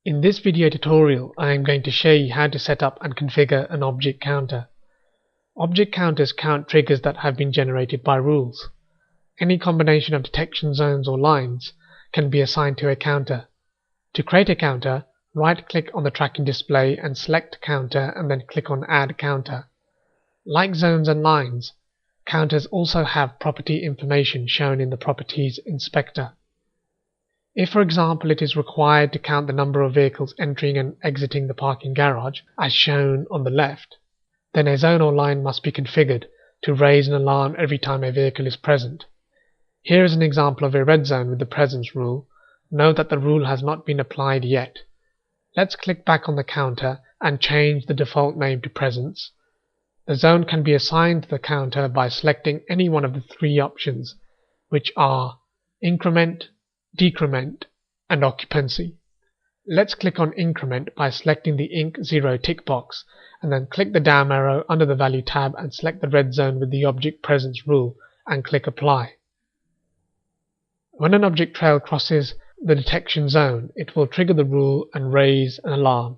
In this video tutorial, I am going to show you how to set up and configure an object counter. Object counters count triggers that have been generated by rules. Any combination of detection zones or lines can be assigned to a counter. To create a counter, right-click on the tracking display and select Counter and then click on Add Counter. Like zones and lines, counters also have property information shown in the Properties Inspector. If, for example, it is required to count the number of vehicles entering and exiting the parking garage, as shown on the left, then a zone or line must be configured to raise an alarm every time a vehicle is present. Here is an example of a red zone with the presence rule. Note that the rule has not been applied yet. Let's click back on the counter and change the default name to presence. The zone can be assigned to the counter by selecting any one of the three options, which are increment, decrement, and occupancy. Let's click on increment by selecting the Inc 0 tick box and then click the down arrow under the value tab and select the red zone with the object presence rule and click apply. When an object trail crosses the detection zone, it will trigger the rule and raise an alarm.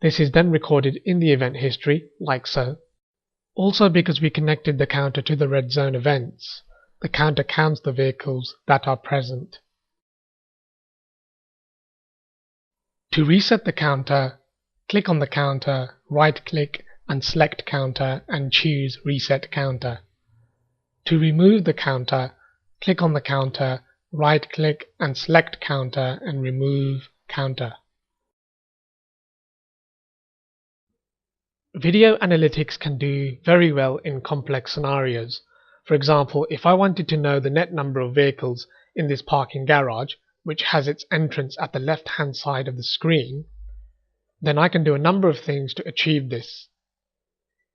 This is then recorded in the event history, like so. Also, because we connected the counter to the red zone events, the counter counts the vehicles that are present. To reset the counter, click on the counter, right-click and select Counter and choose Reset Counter. To remove the counter, click on the counter, right-click and select Counter and remove Counter. Video analytics can do very well in complex scenarios. For example, if I wanted to know the net number of vehicles in this parking garage, which has its entrance at the left-hand side of the screen, then I can do a number of things to achieve this.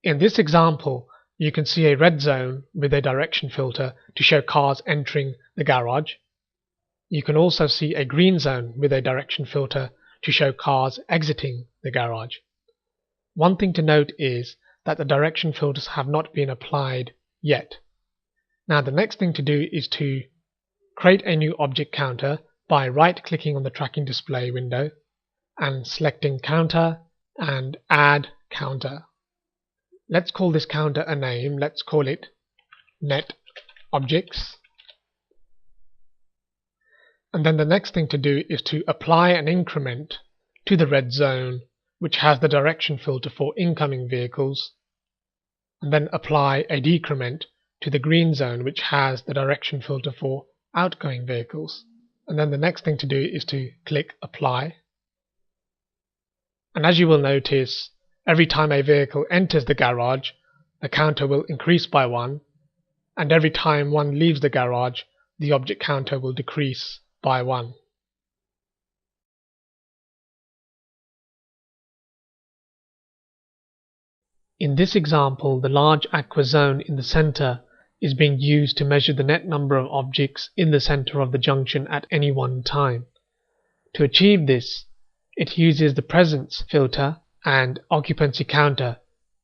In this example, you can see a red zone with a direction filter to show cars entering the garage. You can also see a green zone with a direction filter to show cars exiting the garage. One thing to note is that the direction filters have not been applied yet. Now the next thing to do is to create a new object counter by right-clicking on the tracking display window and selecting Counter and Add Counter. Let's call this counter a name. Let's call it Net Objects. And then the next thing to do is to apply an increment to the red zone, which has the direction filter for incoming vehicles, and then apply a decrement to the green zone, which has the direction filter for outgoing vehicles. And then the next thing to do is to click Apply. And as you will notice, every time a vehicle enters the garage, the counter will increase by 1, and every time one leaves the garage, the object counter will decrease by 1. In this example, the large aqua zone in the center is being used to measure the net number of objects in the center of the junction at any one time. To achieve this, it uses the presence filter and occupancy counter,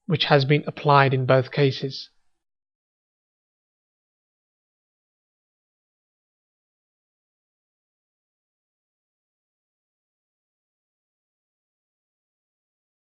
which has been applied in both cases.